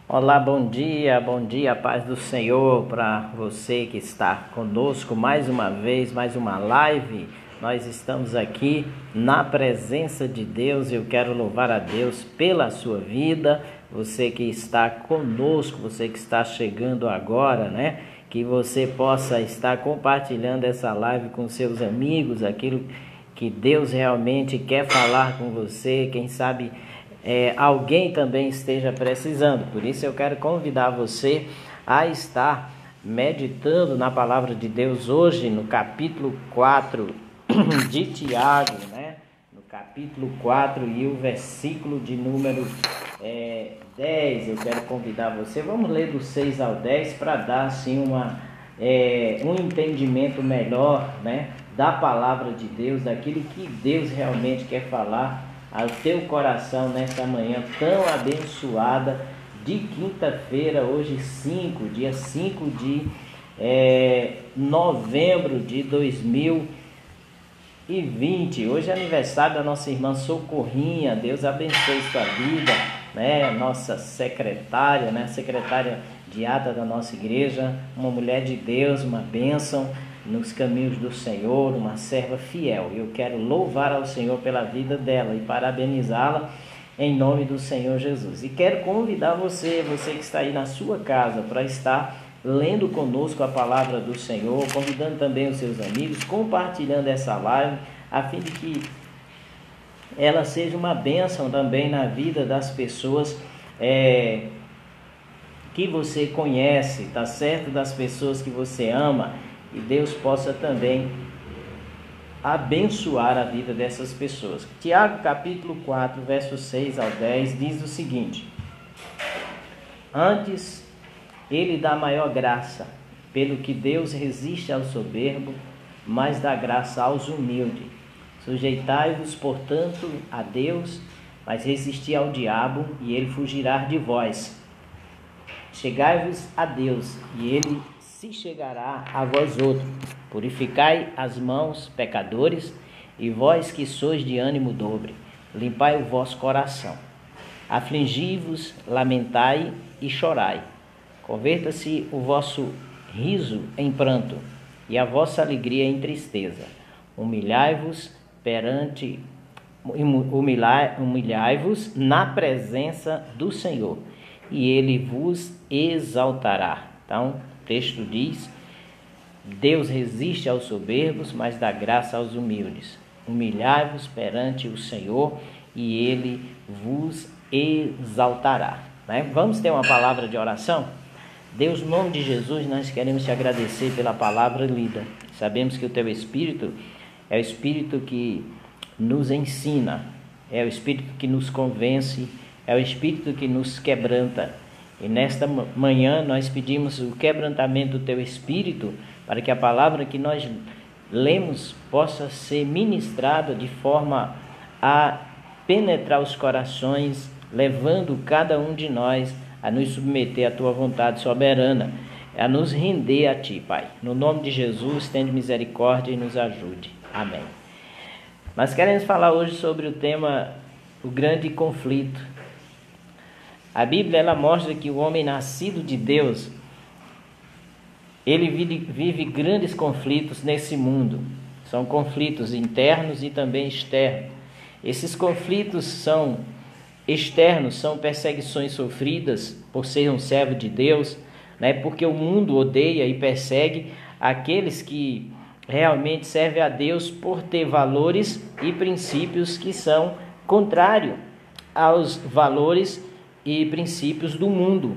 Olá, bom dia, paz do Senhor para você que está conosco mais uma vez, mais uma live. Nós estamos aqui na presença de Deus. Eu quero louvar a Deus pela sua vida, você que está conosco, você que está chegando agora, né? Que você possa estar compartilhando essa live com seus amigos, aquilo que Deus realmente quer falar com você, quem sabe alguém também esteja precisando. Por isso eu quero convidar você a estar meditando na palavra de Deus hoje no capítulo 4 de Tiago, né? No capítulo 4 e o versículo de número 10. Eu quero convidar você, vamos ler do 6 ao 10 para dar assim um entendimento melhor, né, da palavra de Deus, daquilo que Deus realmente quer falar ao teu coração nesta manhã tão abençoada de quinta-feira, hoje dia 5 de novembro de 2020. Hoje é aniversário da nossa irmã Socorrinha. Deus abençoe sua vida, né? Nossa secretária, né? Secretária de ata da nossa igreja, uma mulher de Deus, uma bênção nos caminhos do Senhor, uma serva fiel. Eu quero louvar ao Senhor pela vida dela e parabenizá-la em nome do Senhor Jesus. E quero convidar você que está aí na sua casa, para estar lendo conosco a palavra do Senhor, convidando também os seus amigos, compartilhando essa live, a fim de que ela seja uma bênção também na vida das pessoas que você conhece, tá certo? Das pessoas que você ama. E Deus possa também abençoar a vida dessas pessoas. Tiago capítulo 4, versos 6 ao 10 diz o seguinte: Antes ele dá maior graça, pelo que Deus resiste ao soberbo, mas dá graça aos humildes. Sujeitai-vos, portanto, a Deus, mas resisti ao diabo, e ele fugirá de vós. Chegai-vos a Deus, e ele se chegará a vós outros. Purificai as mãos, pecadores, e vós que sois de ânimo dobre, limpai o vosso coração. Afligi-vos, lamentai e chorai. Converta-se o vosso riso em pranto, e a vossa alegria em tristeza. Humilhai-vos na presença do Senhor, e ele vos exaltará. Então, o texto diz: Deus resiste aos soberbos, mas dá graça aos humildes. Humilhai-vos perante o Senhor, e ele vos exaltará. Né? Vamos ter uma palavra de oração? Deus, no nome de Jesus, nós queremos te agradecer pela palavra lida. Sabemos que o teu Espírito é o Espírito que nos ensina, é o Espírito que nos convence, é o Espírito que nos quebranta. E nesta manhã nós pedimos o quebrantamento do teu Espírito, para que a palavra que nós lemos possa ser ministrada de forma a penetrar os corações, levando cada um de nós a nos submeter à tua vontade soberana, a nos render a ti, Pai. No nome de Jesus, tende misericórdia e nos ajude. Amém. Nós queremos falar hoje sobre o tema, o grande conflito. A Bíblia ela mostra que o homem nascido de Deus, ele vive grandes conflitos nesse mundo. São conflitos internos e também externos. Esses conflitos são externos, são perseguições sofridas por ser um servo de Deus, né? Porque o mundo odeia e persegue aqueles que realmente servem a Deus por ter valores e princípios que são contrários aos valores e princípios do mundo.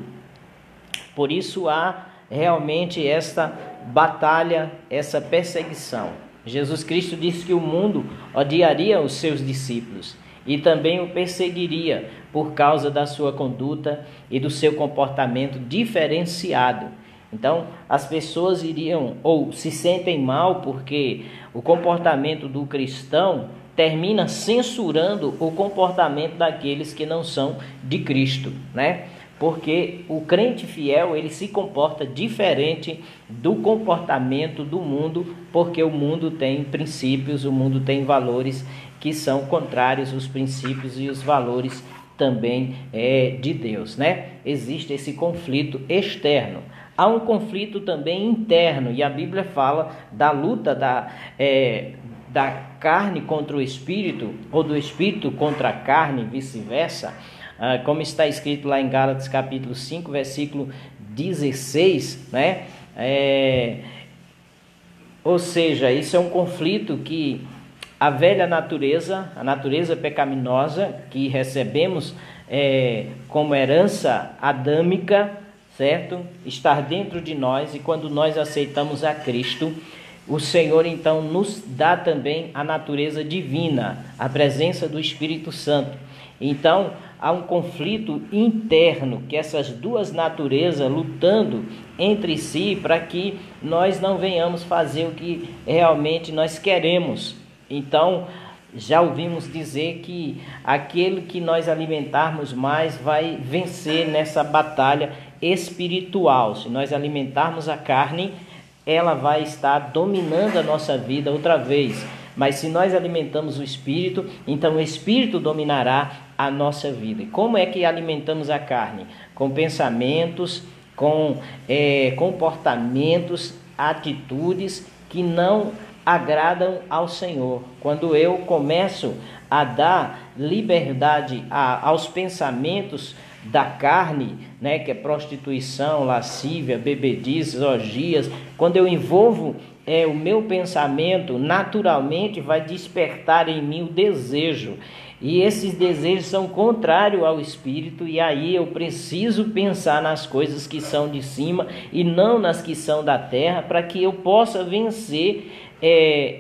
Por isso há realmente esta batalha, essa perseguição. Jesus Cristo disse que o mundo odiaria os seus discípulos e também o perseguiria por causa da sua conduta e do seu comportamento diferenciado. Então, as pessoas iriam ou se sentem mal porque o comportamento do cristão termina censurando o comportamento daqueles que não são de Cristo, né? Porque o crente fiel, ele se comporta diferente do comportamento do mundo, porque o mundo tem princípios, o mundo tem valores que são contrários aos princípios e os valores também é de Deus, né? Existe esse conflito externo. Há um conflito também interno, e a Bíblia fala da luta da carne contra o espírito, ou do espírito contra a carne, vice-versa, como está escrito lá em Gálatas capítulo 5, versículo 16, né? Ou seja, isso é um conflito que a velha natureza, a natureza pecaminosa que recebemos como herança adâmica, certo? Estar dentro de nós, e quando nós aceitamos a Cristo, o Senhor então nos dá também a natureza divina, a presença do Espírito Santo. Então há um conflito interno, que essas duas naturezas lutando entre si para que nós não venhamos fazer o que realmente nós queremos. Então já ouvimos dizer que aquele que nós alimentarmos mais vai vencer nessa batalha espiritual. Se nós alimentarmos a carne, ela vai estar dominando a nossa vida outra vez. Mas se nós alimentamos o Espírito, então o Espírito dominará a nossa vida. E como é que alimentamos a carne? Com pensamentos, com comportamentos, atitudes que não agradam ao Senhor. Quando eu começo a dar liberdade aos pensamentos da carne, né, que é prostituição, lascívia, bebedices, orgias, quando eu envolvo o meu pensamento, naturalmente vai despertar em mim o desejo, e esses desejos são contrários ao Espírito, e aí eu preciso pensar nas coisas que são de cima e não nas que são da terra, para que eu possa vencer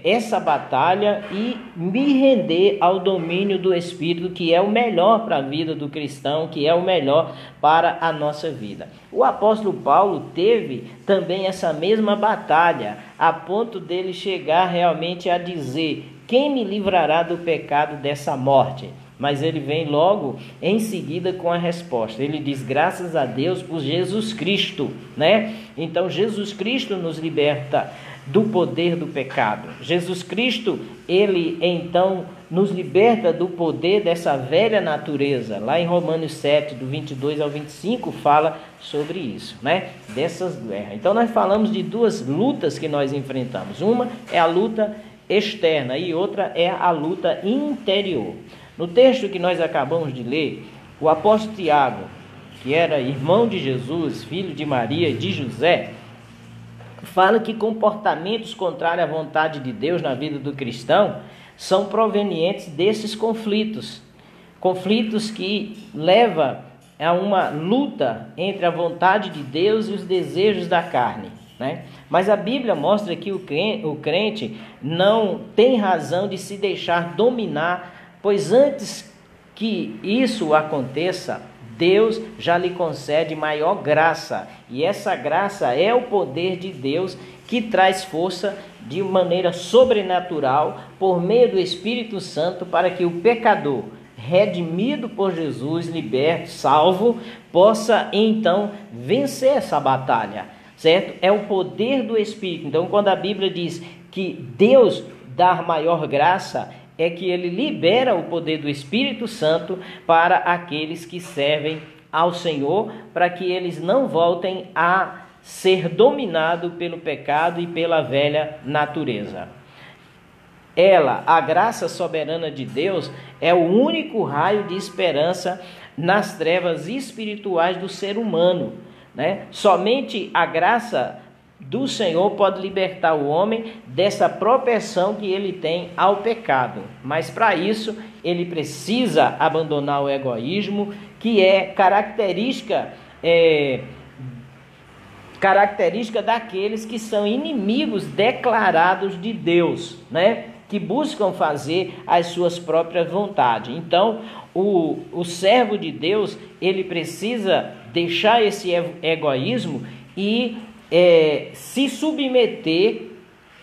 essa batalha e me render ao domínio do Espírito, que é o melhor para a vida do cristão, que é o melhor para a nossa vida. O apóstolo Paulo teve também essa mesma batalha, a ponto dele chegar realmente a dizer: quem me livrará do pecado dessa morte? Mas ele vem logo em seguida com a resposta. Ele diz: graças a Deus por Jesus Cristo, né? Então Jesus Cristo nos liberta do poder do pecado. Jesus Cristo, ele então nos liberta do poder dessa velha natureza. Lá em Romanos 7, do 22 ao 25, fala sobre isso, né? Dessas guerras. Então nós falamos de duas lutas que nós enfrentamos. Uma é a luta externa e outra é a luta interior. No texto que nós acabamos de ler, o apóstolo Tiago, que era irmão de Jesus, filho de Maria e de José, fala que comportamentos contrários à vontade de Deus na vida do cristão são provenientes desses conflitos. Conflitos que levam a uma luta entre a vontade de Deus e os desejos da carne, né? Mas a Bíblia mostra que o crente não tem razão de se deixar dominar, pois antes que isso aconteça, Deus já lhe concede maior graça, e essa graça é o poder de Deus que traz força de maneira sobrenatural por meio do Espírito Santo, para que o pecador, redimido por Jesus, liberto, salvo, possa então vencer essa batalha, certo? É o poder do Espírito. Então, quando a Bíblia diz que Deus dá maior graça, é que ele libera o poder do Espírito Santo para aqueles que servem ao Senhor, para que eles não voltem a ser dominados pelo pecado e pela velha natureza. A graça soberana de Deus, é o único raio de esperança nas trevas espirituais do ser humano, né? Somente a graça do Senhor pode libertar o homem dessa propensão que ele tem ao pecado. Mas para isso ele precisa abandonar o egoísmo, que é característica daqueles que são inimigos declarados de Deus, né? Que buscam fazer as suas próprias vontades. Então o servo de Deus, ele precisa deixar esse egoísmo e se submeter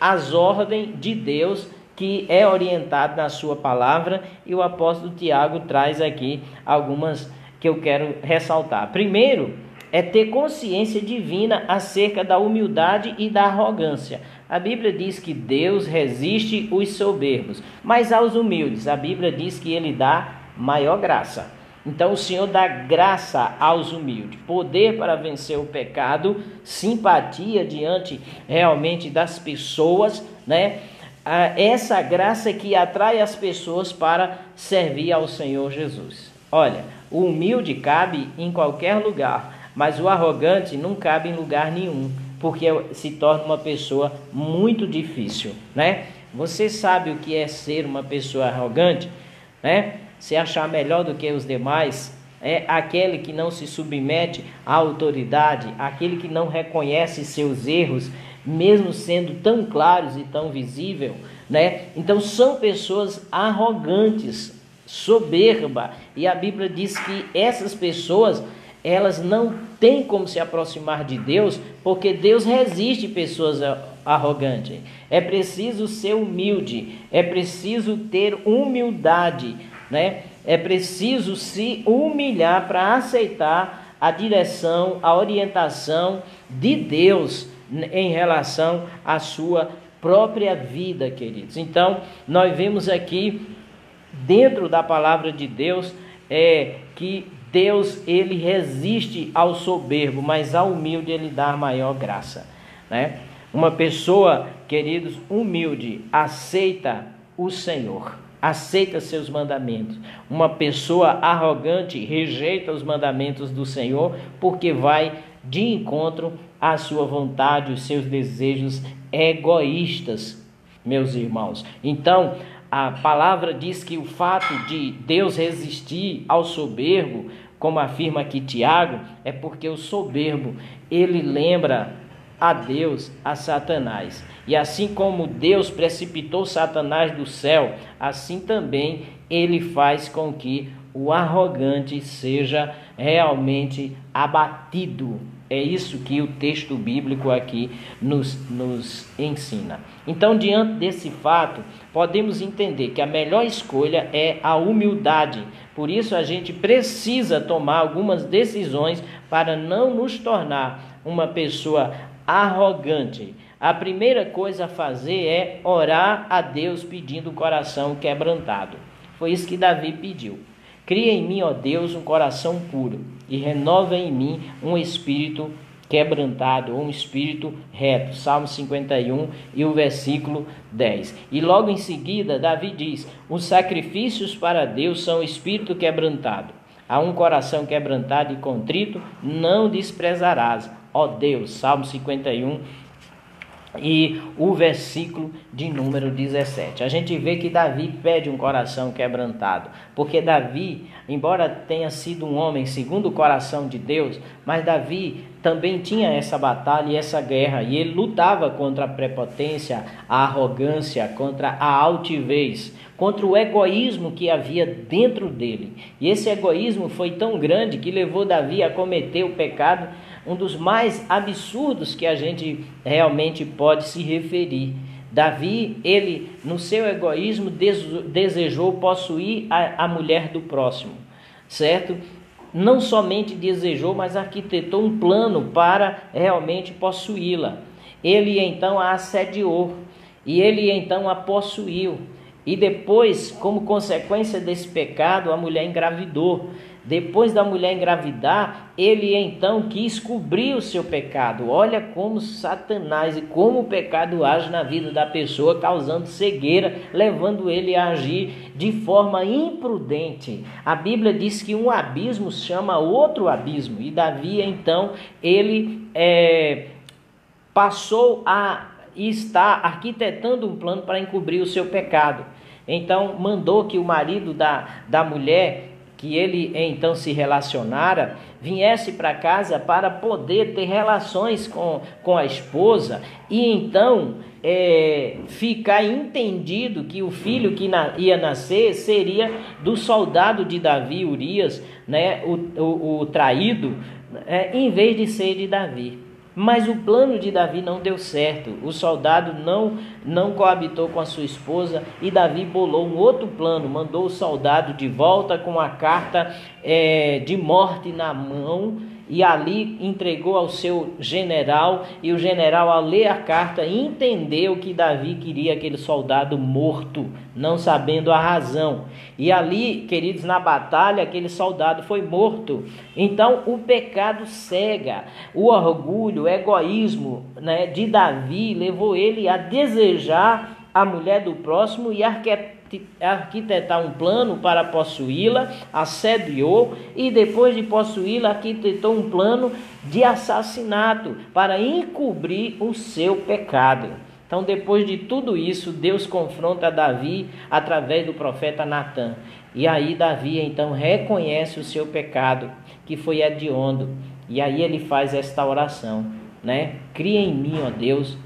às ordens de Deus, que é orientado na sua palavra, e o apóstolo Tiago traz aqui algumas que eu quero ressaltar. Primeiro, é ter consciência divina acerca da humildade e da arrogância. A Bíblia diz que Deus resiste os soberbos, mas aos humildes a Bíblia diz que ele dá maior graça. Então o Senhor dá graça aos humildes, poder para vencer o pecado, simpatia diante realmente das pessoas, né? Essa graça que atrai as pessoas para servir ao Senhor Jesus. Olha, o humilde cabe em qualquer lugar, mas o arrogante não cabe em lugar nenhum, porque se torna uma pessoa muito difícil, né? Você sabe o que é ser uma pessoa arrogante, né? Se achar melhor do que os demais, é aquele que não se submete à autoridade, aquele que não reconhece seus erros, mesmo sendo tão claros e tão visível, né? Então são pessoas arrogantes, soberba, e a Bíblia diz que essas pessoas, elas não têm como se aproximar de Deus, porque Deus resiste pessoas arrogantes. É preciso ser humilde, é preciso ter humildade, né? É preciso se humilhar para aceitar a direção, a orientação de Deus em relação à sua própria vida, queridos. Então, nós vemos aqui dentro da palavra de Deus que Deus, ele resiste ao soberbo, mas ao humilde ele dá maior graça, né? Uma pessoa, queridos, humilde, aceita o Senhor, aceita seus mandamentos. Uma pessoa arrogante rejeita os mandamentos do Senhor, porque vai de encontro à sua vontade, os seus desejos egoístas, meus irmãos. Então, a palavra diz que o fato de Deus resistir ao soberbo, como afirma aqui Tiago, é porque o soberbo, ele lembra a Deus, a Satanás. E assim como Deus precipitou Satanás do céu, assim também ele faz com que o arrogante seja realmente abatido. É isso que o texto bíblico aqui nos ensina. Então, diante desse fato, podemos entender que a melhor escolha é a humildade. Por isso, a gente precisa tomar algumas decisões para não nos tornar uma pessoa arrogante. A primeira coisa a fazer é orar a Deus pedindo o coração quebrantado. Foi isso que Davi pediu. Cria em mim, ó Deus, um coração puro e renova em mim um espírito quebrantado, ou um espírito reto. Salmo 51 e o versículo 10. E logo em seguida, Davi diz: os sacrifícios para Deus são o espírito quebrantado. A um coração quebrantado e contrito não desprezarás, ó Deus. Salmo 51 e o versículo de número 17. A gente vê que Davi pede um coração quebrantado, porque Davi, embora tenha sido um homem segundo o coração de Deus, mas Davi também tinha essa batalha e essa guerra, e ele lutava contra a prepotência, a arrogância, contra a altivez, contra o egoísmo que havia dentro dele. E esse egoísmo foi tão grande que levou Davi a cometer o pecado, um dos mais absurdos que a gente realmente pode se referir. Davi, ele no seu egoísmo desejou possuir a mulher do próximo, certo? Não somente desejou, mas arquitetou um plano para realmente possuí-la. Ele então a assediou e ele então a possuiu. E depois, como consequência desse pecado, a mulher engravidou. Depois da mulher engravidar, ele então quis cobrir o seu pecado. Olha como Satanás e como o pecado age na vida da pessoa, causando cegueira, levando ele a agir de forma imprudente. A Bíblia diz que um abismo chama outro abismo. E Davi então, ele passou a estar arquitetando um plano para encobrir o seu pecado. Então mandou que o marido da mulher, que ele então se relacionara, viesse para casa para poder ter relações com a esposa e então ficar entendido que o filho que ia nascer seria do soldado de Davi, Urias, né, o traído, em vez de ser de Davi. Mas o plano de Davi não deu certo. O soldado não coabitou com a sua esposa e Davi bolou um outro plano. Mandou o soldado de volta com a carta de morte na mão e ali entregou ao seu general, e o general, ao ler a carta, entendeu que Davi queria aquele soldado morto, não sabendo a razão. E ali, queridos, na batalha, aquele soldado foi morto. Então o pecado cega, o orgulho, o egoísmo, né, de Davi levou ele a desejar a mulher do próximo e arquitetar um plano para possuí-la, assediou, e depois de possuí-la arquitetou um plano de assassinato para encobrir o seu pecado. Então, depois de tudo isso, Deus confronta Davi através do profeta Natã. E aí Davi então reconhece o seu pecado, que foi hediondo. E aí ele faz esta oração, né? Cria em mim, ó Deus,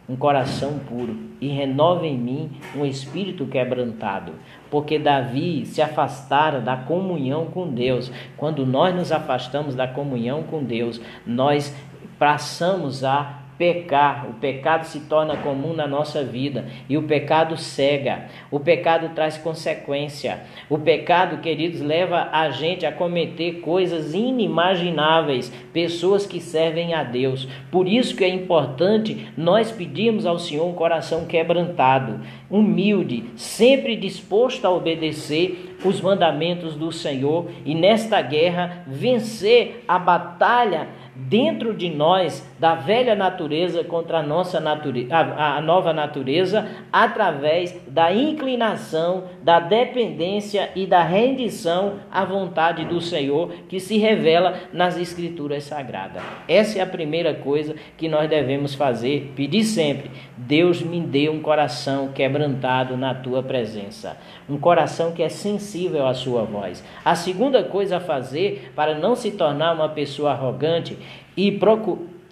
um coração puro, e renova em mim um espírito quebrantado. Porque Davi se afastara da comunhão com Deus. Quando nós nos afastamos da comunhão com Deus, nós passamos a pecar. O pecado se torna comum na nossa vida, e o pecado cega, o pecado traz consequência. O pecado, queridos, leva a gente a cometer coisas inimagináveis, pessoas que servem a Deus. Por isso que é importante nós pedirmos ao Senhor um coração quebrantado, humilde, sempre disposto a obedecer os mandamentos do Senhor, e nesta guerra vencer a batalha dentro de nós da velha natureza contra a nossa natureza, a nova natureza, através da inclinação, da dependência e da rendição à vontade do Senhor, que se revela nas Escrituras Sagradas. Essa é a primeira coisa que nós devemos fazer, pedir sempre: Deus me dê um coração quebrantado na tua presença, um coração que é sensível à sua voz. A segunda coisa a fazer para não se tornar uma pessoa arrogante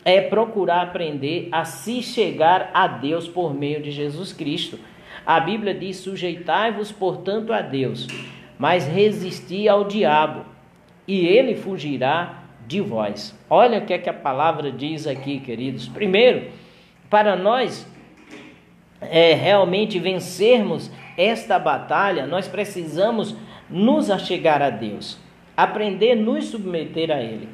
é procurar aprender a se chegar a Deus por meio de Jesus Cristo. A Bíblia diz: sujeitai-vos, portanto, a Deus, mas resisti ao diabo, e ele fugirá de vós. Olha o que é que a palavra diz aqui, queridos. Primeiro, para nós realmente vencermos esta batalha, nós precisamos nos achegar a Deus, aprender a nos submeter a Ele.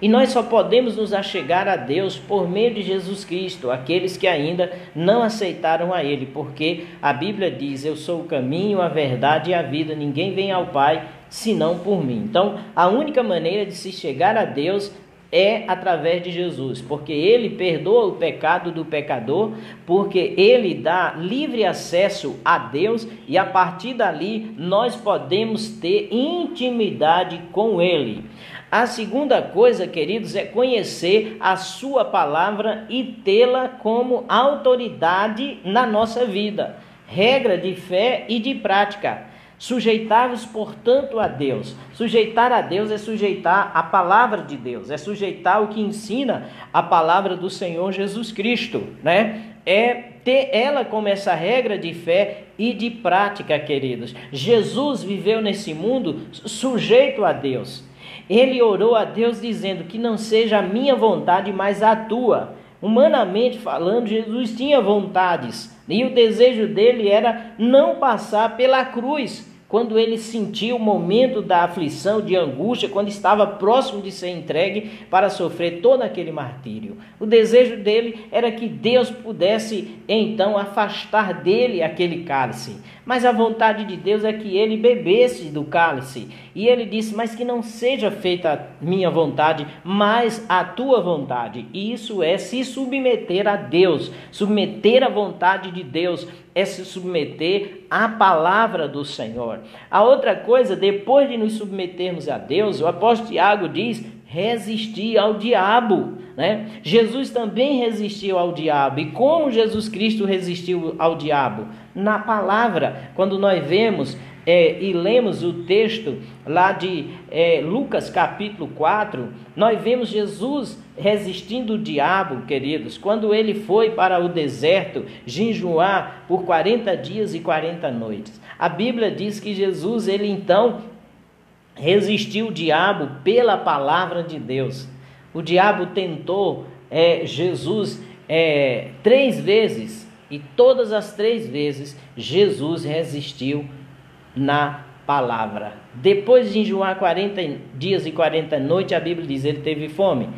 E nós só podemos nos achegar a Deus por meio de Jesus Cristo, aqueles que ainda não aceitaram a Ele, porque a Bíblia diz: eu sou o caminho, a verdade e a vida, ninguém vem ao Pai senão por mim. Então, a única maneira de se chegar a Deus é através de Jesus, porque Ele perdoa o pecado do pecador, porque Ele dá livre acesso a Deus, e a partir dali nós podemos ter intimidade com Ele. A segunda coisa, queridos, é conhecer a sua palavra e tê-la como autoridade na nossa vida, regra de fé e de prática. Sujeitar-vos, portanto, a Deus. Sujeitar a Deus é sujeitar a palavra de Deus, é sujeitar o que ensina a palavra do Senhor Jesus Cristo, né? É ter ela como essa regra de fé e de prática, queridos. Jesus viveu nesse mundo sujeito a Deus. Ele orou a Deus dizendo: que não seja a minha vontade, mas a tua. Humanamente falando, Jesus tinha vontades, e o desejo dele era não passar pela cruz. Quando ele sentiu o momento da aflição, de angústia, quando estava próximo de ser entregue para sofrer todo aquele martírio. O desejo dele era que Deus pudesse então afastar dele aquele cálice. Mas a vontade de Deus é que ele bebesse do cálice. E ele disse: mas que não seja feita a minha vontade, mas a tua vontade. E isso é se submeter a Deus. Submeter a vontade de Deus é se submeter à palavra do Senhor. A outra coisa, depois de nos submetermos a Deus, o apóstolo Tiago diz: resistir ao diabo, né? Jesus também resistiu ao diabo. E como Jesus Cristo resistiu ao diabo? Na palavra. Quando nós vemos e lemos o texto lá de Lucas capítulo 4, nós vemos Jesus resistindo o diabo, queridos, quando ele foi para o deserto jejuar por 40 dias e 40 noites. A Bíblia diz que Jesus, ele então resistiu o diabo pela palavra de Deus. O diabo tentou Jesus 3 vezes, e todas as 3 vezes Jesus resistiu na palavra. Depois de jejuar 40 dias e 40 noites, a Bíblia diz, ele teve fome.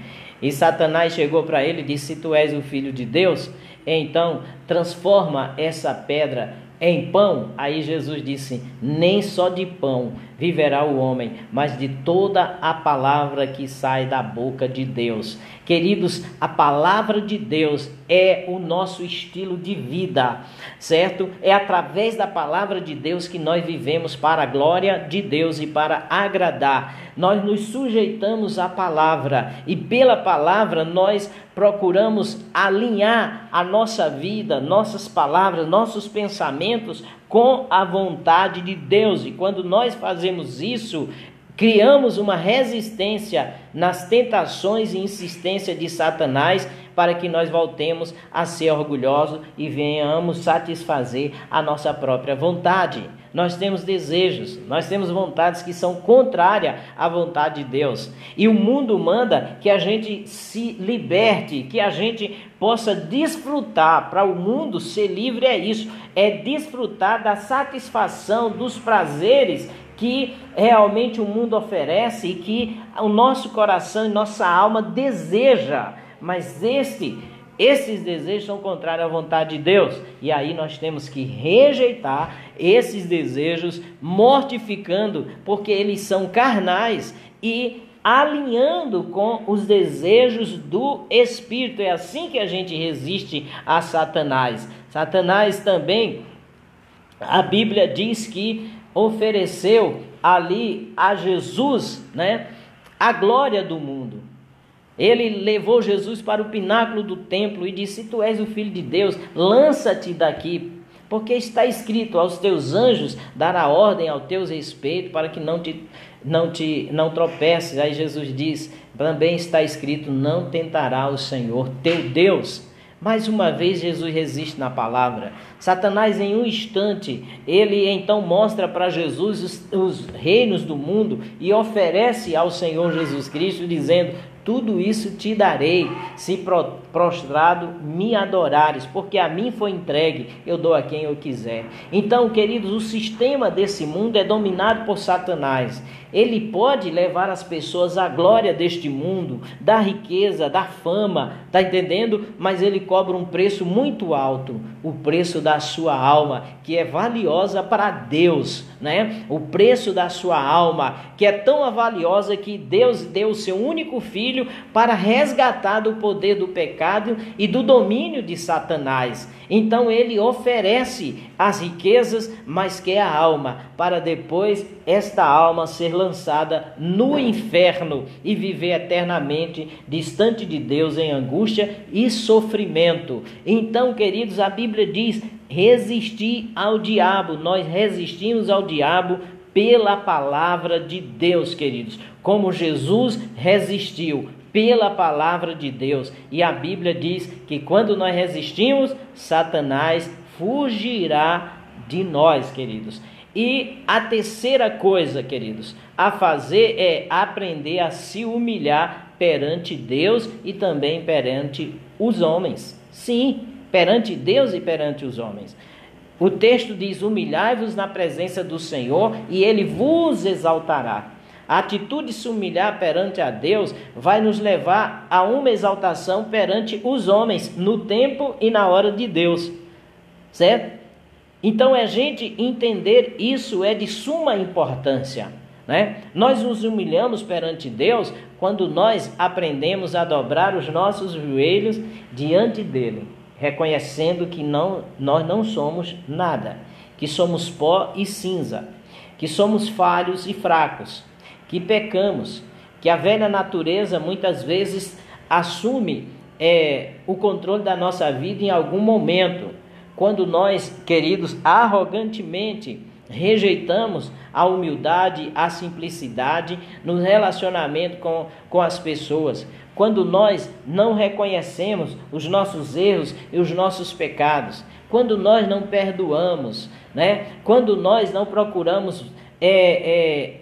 E Satanás chegou para ele e disse, se tu és o Filho de Deus, então transforma essa pedra em pão. Aí Jesus disse, nem só de pão viverá o homem, mas de toda a palavra que sai da boca de Deus. Queridos, a palavra de Deus é o nosso estilo de vida, certo? É através da palavra de Deus que nós vivemos para a glória de Deus e para agradar. Nós nos sujeitamos à palavra e pela palavra nós procuramos alinhar a nossa vida, nossas palavras, nossos pensamentos com a vontade de Deus. E quando nós fazemos isso, criamos uma resistência nas tentações e insistência de Satanás para que nós voltemos a ser orgulhosos e venhamos satisfazer a nossa própria vontade. Nós temos desejos, nós temos vontades que são contrárias à vontade de Deus. E o mundo manda que a gente se liberte, que a gente possa desfrutar. Para o mundo ser livre é isso, é desfrutar da satisfação, dos prazeres que realmente o mundo oferece e que o nosso coração e nossa alma deseja. Mas esses desejos são contrários à vontade de Deus. E aí nós temos que rejeitar esses desejos, mortificando, porque eles são carnais, e alinhando com os desejos do Espírito. É assim que a gente resiste a Satanás. Satanás também, a Bíblia diz que ofereceu ali a Jesus, a glória do mundo. Ele levou Jesus para o pináculo do templo e disse, se tu és o Filho de Deus, lança-te daqui, porque está escrito, aos teus anjos dará ordem ao teu respeito para que não tropeces. Aí Jesus diz, também está escrito, não tentará o Senhor teu Deus. Mais uma vez Jesus resiste na palavra. Satanás em um instante, ele então mostra para Jesus os reinos do mundo e oferece ao Senhor Jesus Cristo dizendo, tudo isso te darei, se prostrado me adorares, porque a mim foi entregue, eu dou a quem eu quiser. Então, queridos, o sistema desse mundo é dominado por Satanás. Ele pode levar as pessoas à glória deste mundo, da riqueza, da fama, tá entendendo? Mas ele cobra um preço muito alto, o preço da sua alma, que é valiosa para Deus, O preço da sua alma, que é tão valiosa que Deus deu o seu único filho para resgatar do poder do pecado e do domínio de Satanás. Então ele oferece as riquezas, mas quer a alma, para depois esta alma ser lançada no inferno e viver eternamente distante de Deus em angústia e sofrimento. Então, queridos, a Bíblia diz, resistir ao diabo. Nós resistimos ao diabo pela palavra de Deus, queridos, como Jesus resistiu pela palavra de Deus. E a Bíblia diz que quando nós resistimos, Satanás fugirá de nós, queridos. E a terceira coisa, queridos, a fazer é aprender a se humilhar perante Deus e também perante os homens. Sim, perante Deus e perante os homens. O texto diz, humilhai-vos na presença do Senhor e Ele vos exaltará. A atitude de se humilhar perante a Deus vai nos levar a uma exaltação perante os homens, no tempo e na hora de Deus, certo? Então, a gente entender isso é de suma importância, Nós nos humilhamos perante Deus quando nós aprendemos a dobrar os nossos joelhos diante dEle, reconhecendo que nós não somos nada, que somos pó e cinza, que somos falhos e fracos, que pecamos, que a velha natureza muitas vezes assume o controle da nossa vida em algum momento, quando nós, queridos, arrogantemente rejeitamos a humildade, a simplicidade no relacionamento com as pessoas, quando nós não reconhecemos os nossos erros e os nossos pecados, quando nós não perdoamos, quando nós não procuramos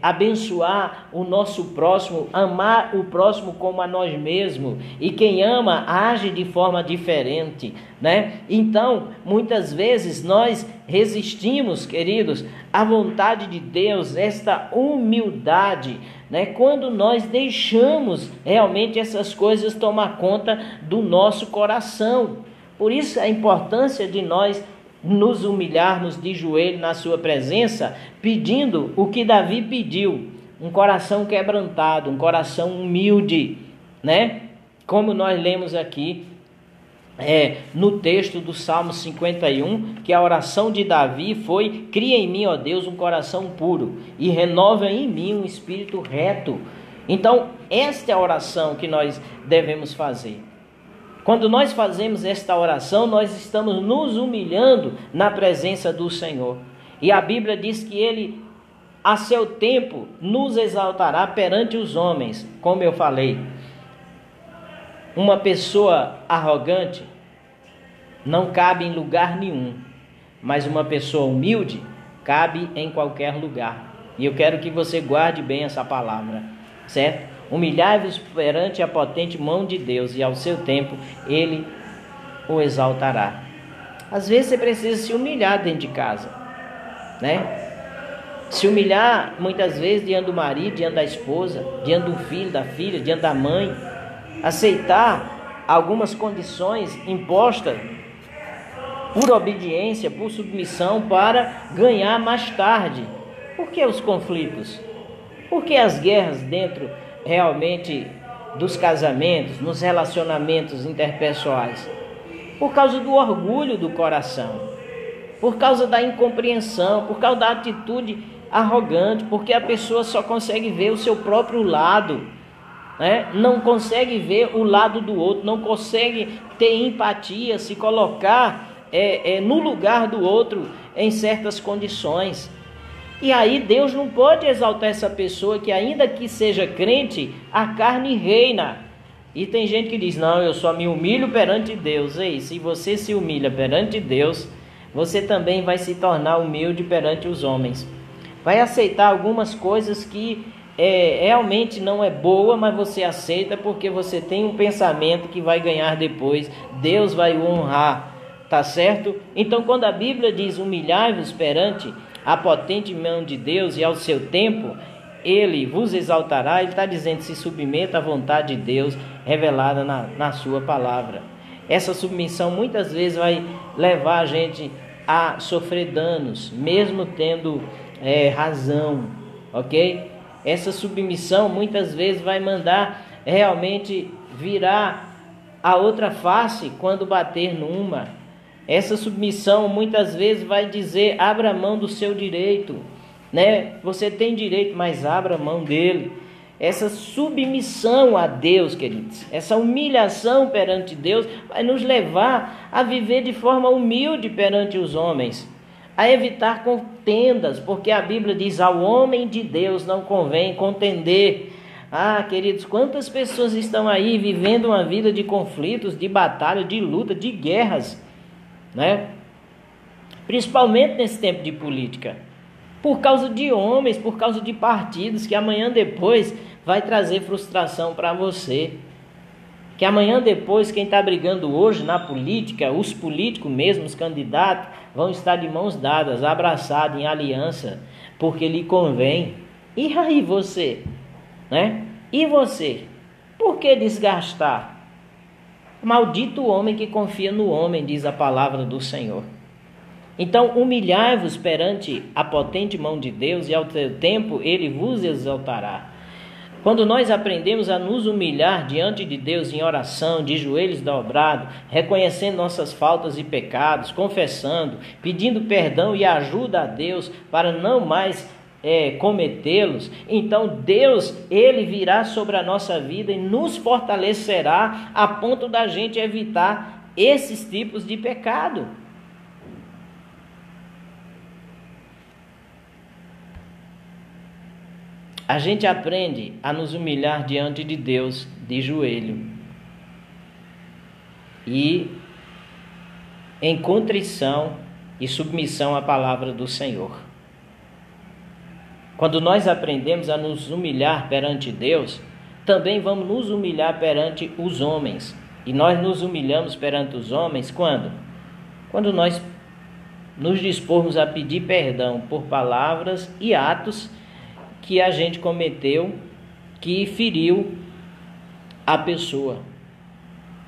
abençoar o nosso próximo, amar o próximo como a nós mesmos. E quem ama age de forma diferente, né? Então, muitas vezes nós resistimos, queridos, à vontade de Deus, esta humildade, né? Quando nós deixamos realmente essas coisas tomar conta do nosso coração. Por isso a importância de nós nos humilharmos de joelho na sua presença, pedindo o que Davi pediu, um coração quebrantado, um coração humilde, né? Como nós lemos aqui no texto do Salmo 51, que a oração de Davi foi: cria em mim, ó Deus, um coração puro e renova em mim um espírito reto. Então, esta é a oração que nós devemos fazer. Quando nós fazemos esta oração, nós estamos nos humilhando na presença do Senhor. E a Bíblia diz que Ele, a seu tempo, nos exaltará perante os homens. Como eu falei, uma pessoa arrogante não cabe em lugar nenhum, mas uma pessoa humilde cabe em qualquer lugar. E eu quero que você guarde bem essa palavra, certo? Humilhai-vos perante a potente mão de Deus, e ao seu tempo Ele o exaltará. Às vezes você precisa se humilhar dentro de casa, né? Se humilhar muitas vezes diante do marido, diante da esposa, diante do filho, da filha, diante da mãe. Aceitar algumas condições impostas por obediência, por submissão, para ganhar mais tarde. Por que os conflitos? Por que as guerras dentro realmente dos casamentos, nos relacionamentos interpessoais? Por causa do orgulho do coração, por causa da incompreensão, por causa da atitude arrogante, porque a pessoa só consegue ver o seu próprio lado, né? Não consegue ver o lado do outro, não consegue ter empatia, se colocar no lugar do outro em certas condições. E aí Deus não pode exaltar essa pessoa que, ainda que seja crente, a carne reina. E tem gente que diz: não, eu só me humilho perante Deus. Ei, se você se humilha perante Deus, você também vai se tornar humilde perante os homens. Vai aceitar algumas coisas que realmente não é boa, mas você aceita porque você tem um pensamento que vai ganhar depois. Deus vai o honrar, tá certo? Então, quando a Bíblia diz: humilhai-vos perante a potente mão de Deus, e ao seu tempo Ele vos exaltará, Ele está dizendo: se submeta à vontade de Deus revelada na sua palavra. Essa submissão muitas vezes vai levar a gente a sofrer danos, mesmo tendo razão, ok? Essa submissão muitas vezes vai mandar realmente virar a outra face quando bater numa. Essa submissão muitas vezes vai dizer: abra mão do seu direito, né? Você tem direito, mas abra mão dele. Essa submissão a Deus, queridos, essa humilhação perante Deus vai nos levar a viver de forma humilde perante os homens, a evitar contendas, porque a Bíblia diz: ao homem de Deus não convém contender. Ah, queridos, quantas pessoas estão aí vivendo uma vida de conflitos, de batalha, de luta, de guerras, né? Principalmente nesse tempo de política, por causa de homens, por causa de partidos que amanhã depois vai trazer frustração para você, que amanhã depois quem está brigando hoje na política, os políticos mesmo, os candidatos, vão estar de mãos dadas, abraçados em aliança, porque lhe convém. E aí você, né? E você? Por que desgastar? Maldito o homem que confia no homem, diz a palavra do Senhor. Então, humilhai-vos perante a potente mão de Deus, e ao seu tempo Ele vos exaltará. Quando nós aprendemos a nos humilhar diante de Deus em oração, de joelhos dobrados, reconhecendo nossas faltas e pecados, confessando, pedindo perdão e ajuda a Deus para não mais cometê-los, então Deus, Ele virá sobre a nossa vida e nos fortalecerá a ponto da gente evitar esses tipos de pecado. A gente aprende a nos humilhar diante de Deus de joelho e em contrição e submissão à palavra do Senhor. Quando nós aprendemos a nos humilhar perante Deus, também vamos nos humilhar perante os homens. E nós nos humilhamos perante os homens quando? Quando nós nos dispormos a pedir perdão por palavras e atos que a gente cometeu, que feriu a pessoa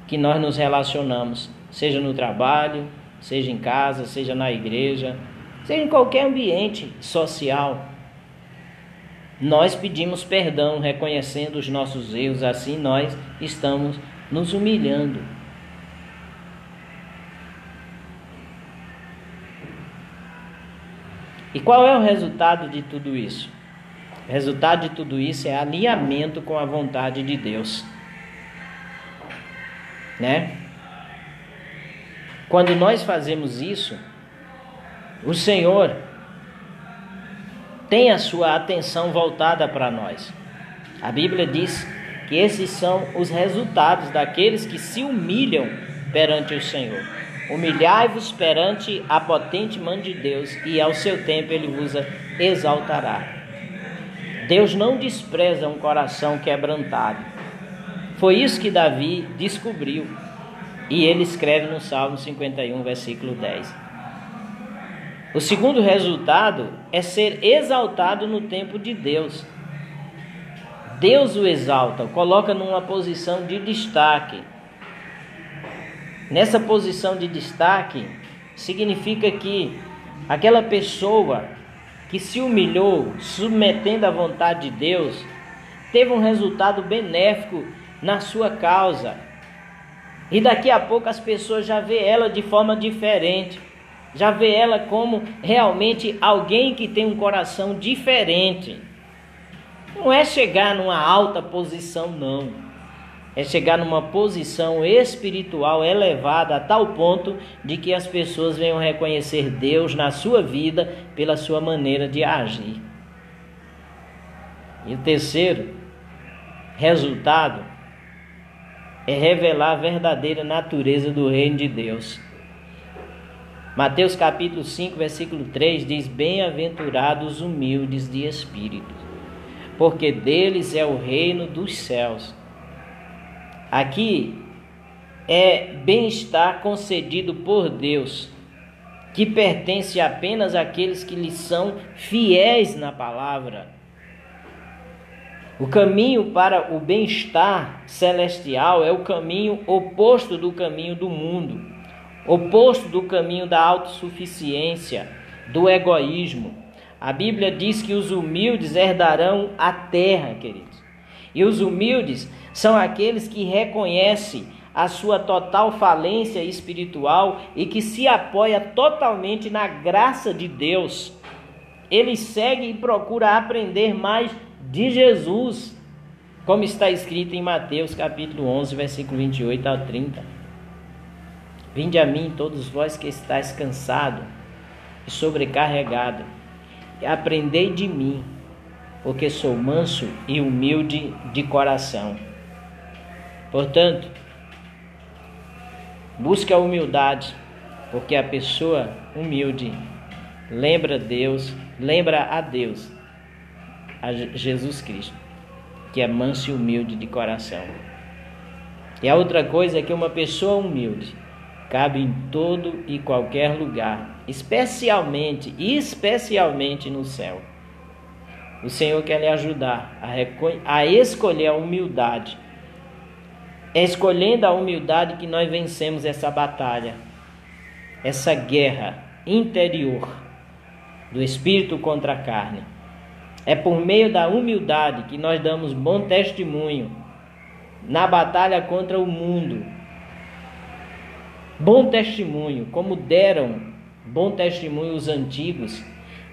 que nós nos relacionamos, seja no trabalho, seja em casa, seja na igreja, seja em qualquer ambiente social. Nós pedimos perdão, reconhecendo os nossos erros, assim nós estamos nos humilhando. E qual é o resultado de tudo isso? O resultado de tudo isso é alinhamento com a vontade de Deus, né? Quando nós fazemos isso, o Senhor tem a sua atenção voltada para nós. A Bíblia diz que esses são os resultados daqueles que se humilham perante o Senhor. Humilhai-vos perante a potente mão de Deus, e ao seu tempo Ele vos exaltará. Deus não despreza um coração quebrantado. Foi isso que Davi descobriu. E ele escreve no Salmo 51, versículo 10. O segundo resultado é ser exaltado no tempo de Deus. Deus o exalta, o coloca numa posição de destaque. Nessa posição de destaque, significa que aquela pessoa que se humilhou, submetendo à vontade de Deus, teve um resultado benéfico na sua causa. E daqui a pouco as pessoas já vê ela de forma diferente. Já vê ela como realmente alguém que tem um coração diferente. Não é chegar numa alta posição, não. É chegar numa posição espiritual elevada a tal ponto de que as pessoas venham reconhecer Deus na sua vida pela sua maneira de agir. E o terceiro resultado é revelar a verdadeira natureza do reino de Deus. Mateus capítulo 5, versículo 3 diz: bem-aventurados os humildes de espírito, porque deles é o reino dos céus. Aqui é bem-estar concedido por Deus, que pertence apenas àqueles que lhe são fiéis na palavra. O caminho para o bem-estar celestial é o caminho oposto do caminho do mundo, oposto do caminho da autossuficiência, do egoísmo. A Bíblia diz que os humildes herdarão a terra, queridos. E os humildes são aqueles que reconhecem a sua total falência espiritual e que se apoia totalmente na graça de Deus. Ele segue e procura aprender mais de Jesus, como está escrito em Mateus capítulo 11, versículo 28 ao 30. Vinde a mim, todos vós que estáis cansados e sobrecarregados, e aprendei de mim, porque sou manso e humilde de coração. Portanto, busque a humildade, porque a pessoa humilde lembra a Deus, a Jesus Cristo, que é manso e humilde de coração. E a outra coisa é que uma pessoa humilde cabe em todo e qualquer lugar, especialmente no céu. O Senhor quer lhe ajudar a escolher a humildade. É escolhendo a humildade que nós vencemos essa batalha, essa guerra interior do espírito contra a carne. É por meio da humildade que nós damos bom testemunho na batalha contra o mundo. Bom testemunho, como deram bom testemunho os antigos,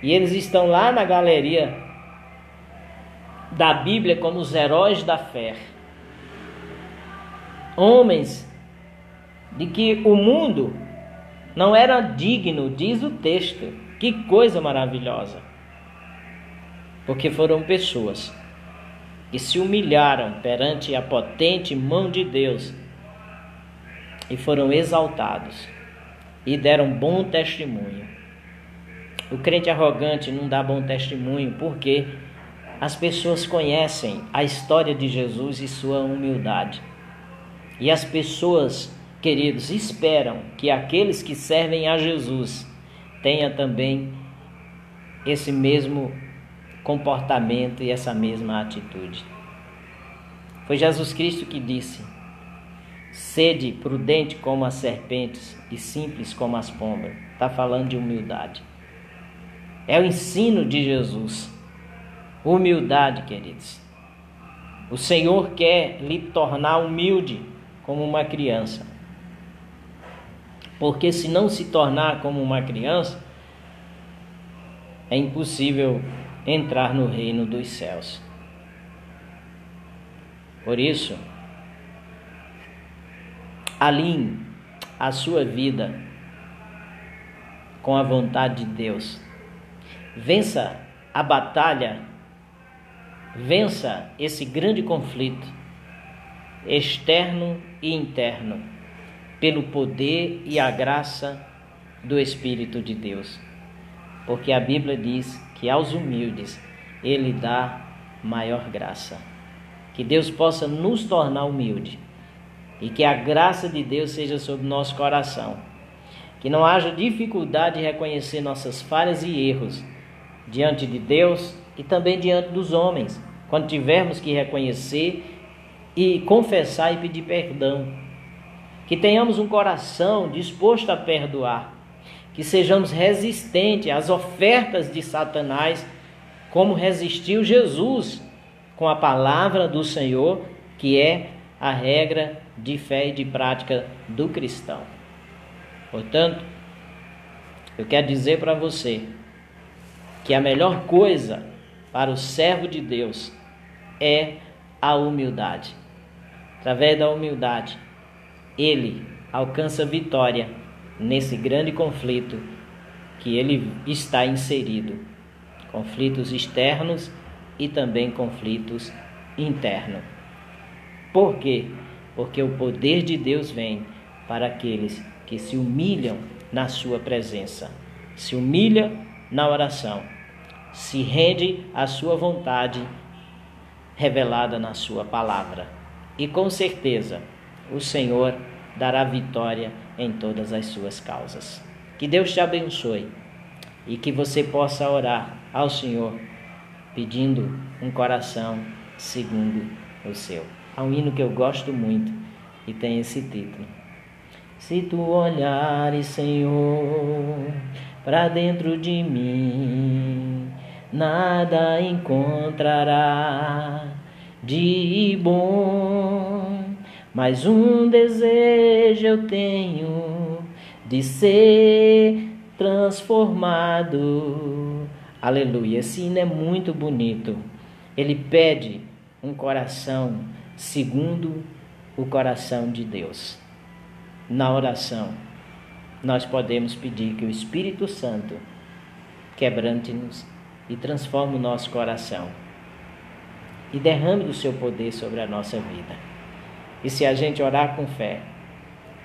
e eles estão lá na galeria da Bíblia como os heróis da fé. Homens de que o mundo não era digno, diz o texto. Que coisa maravilhosa! Porque foram pessoas que se humilharam perante a potente mão de Deus e foram exaltados e deram bom testemunho. O crente arrogante não dá bom testemunho, porque as pessoas conhecem a história de Jesus e sua humildade. E as pessoas, queridos, esperam que aqueles que servem a Jesus tenham também esse mesmo comportamento e essa mesma atitude. Foi Jesus Cristo que disse: sede prudente como as serpentes e simples como as pombas. Está falando de humildade. É o ensino de Jesus. Humildade, queridos. O Senhor quer lhe tornar humilde como uma criança. Porque se não se tornar como uma criança, é impossível entrar no reino dos céus. Por isso, alinhe a sua vida com a vontade de Deus. Vença a batalha, vença esse grande conflito externo e interno, pelo poder e a graça do Espírito de Deus. Porque a Bíblia diz que aos humildes Ele dá maior graça. Que Deus possa nos tornar humilde e que a graça de Deus seja sobre nosso coração. Que não haja dificuldade de reconhecer nossas falhas e erros diante de Deus e também diante dos homens, quando tivermos que reconhecer e confessar e pedir perdão. Que tenhamos um coração disposto a perdoar, que sejamos resistentes às ofertas de Satanás, como resistiu Jesus com a palavra do Senhor, que é a regra de fé e de prática do cristão. Portanto, eu quero dizer para você que a melhor coisa para o servo de Deus é a humildade. Através da humildade, ele alcança vitória nesse grande conflito que ele está inserido. Conflitos externos e também conflitos internos. Por quê? Porque o poder de Deus vem para aqueles que se humilham na sua presença, se humilha na oração, se rende à sua vontade revelada na sua palavra. E com certeza o Senhor dará vitória em todas as suas causas. Que Deus te abençoe e que você possa orar ao Senhor pedindo um coração segundo o seu. Há um hino que eu gosto muito e tem esse título: se tu olhares, Senhor, para dentro de mim, nada encontrará de bom, mas um desejo eu tenho de ser transformado. Aleluia, esse hino é muito bonito. Ele pede um coração segundo o coração de Deus. Na oração, nós podemos pedir que o Espírito Santo quebrante-nos e transforme o nosso coração e derrame do seu poder sobre a nossa vida. E se a gente orar com fé,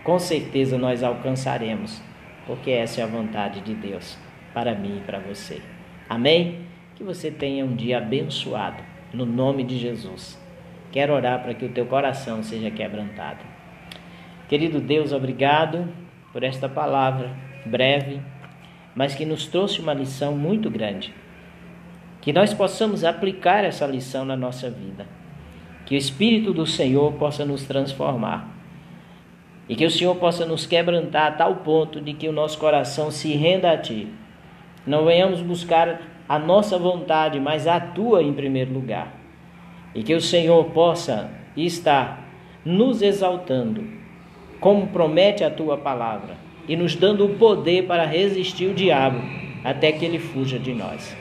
com certeza nós alcançaremos, porque essa é a vontade de Deus para mim e para você. Amém? Que você tenha um dia abençoado, no nome de Jesus. Quero orar para que o teu coração seja quebrantado. Querido Deus, obrigado por esta palavra breve, mas que nos trouxe uma lição muito grande. Que nós possamos aplicar essa lição na nossa vida. Que o Espírito do Senhor possa nos transformar. E que o Senhor possa nos quebrantar a tal ponto de que o nosso coração se renda a Ti. Não venhamos buscar a nossa vontade, mas a Tua em primeiro lugar. E que o Senhor possa estar nos exaltando, como promete a Tua palavra, e nos dando o poder para resistir o diabo, até que ele fuja de nós.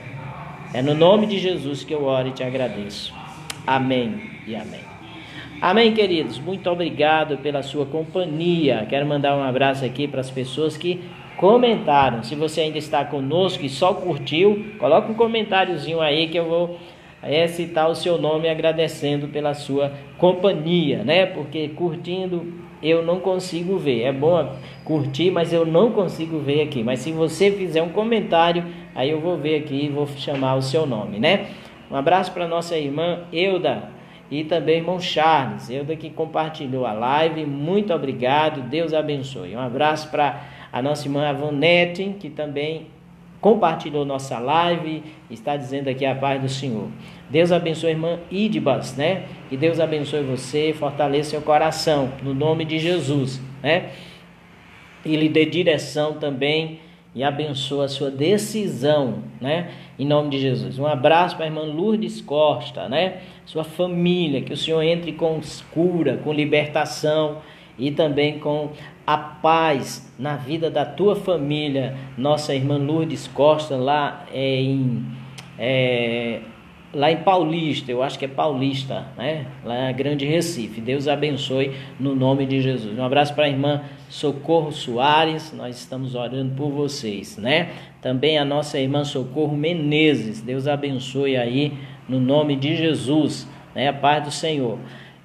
É no nome de Jesus que eu oro e te agradeço. Amém e amém. Amém, queridos. Muito obrigado pela sua companhia. Quero mandar um abraço aqui para as pessoas que comentaram. Se você ainda está conosco e só curtiu, coloca um comentáriozinho aí que eu vou citar o seu nome agradecendo pela sua companhia, né? Porque curtindo eu não consigo ver. É bom curtir, mas eu não consigo ver aqui. Mas se você fizer um comentário, aí eu vou ver aqui e vou chamar o seu nome, né? Um abraço para nossa irmã Euda e também irmão Charles. Euda que compartilhou a live, muito obrigado, Deus abençoe. Um abraço para a nossa irmã Avonete, que também compartilhou nossa live, está dizendo aqui a paz do Senhor. Deus abençoe a irmã Idibas, né? Que Deus abençoe você, fortaleça seu coração, no nome de Jesus, né? E lhe dê direção também e abençoe a sua decisão, né? Em nome de Jesus. Um abraço para a irmã Lourdes Costa, né? Sua família, que o Senhor entre com cura, com libertação e também com a paz na vida da tua família. Nossa irmã Lourdes Costa, lá em Paulista, eu acho que é Paulista, né? Lá em Grande Recife. Deus abençoe no nome de Jesus. Um abraço para a irmã Socorro Soares, nós estamos orando por vocês, né? Também a nossa irmã Socorro Menezes, Deus abençoe aí no nome de Jesus, né? A paz do Senhor.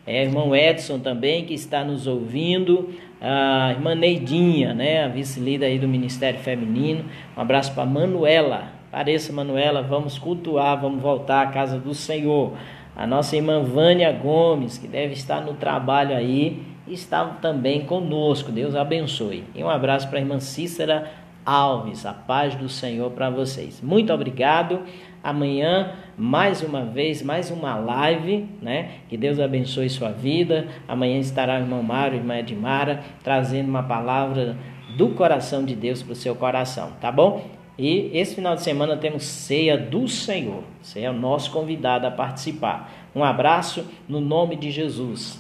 Irmão Edson também, que está nos ouvindo, a irmã Neidinha, né? A vice-líder aí do Ministério Feminino. Um abraço para Manuela. Pareça, Manuela, vamos cultuar, vamos voltar à casa do Senhor. A nossa irmã Vânia Gomes, que deve estar no trabalho aí, está também conosco. Deus abençoe. E um abraço para a irmã Cícera Alves. A paz do Senhor para vocês. Muito obrigado. Amanhã, mais uma vez, mais uma live, né? Que Deus abençoe sua vida. Amanhã estará o irmão Mário e a irmã Edmara trazendo uma palavra do coração de Deus para o seu coração, tá bom? E esse final de semana temos Ceia do Senhor. Você é o nosso convidado a participar. Um abraço no nome de Jesus.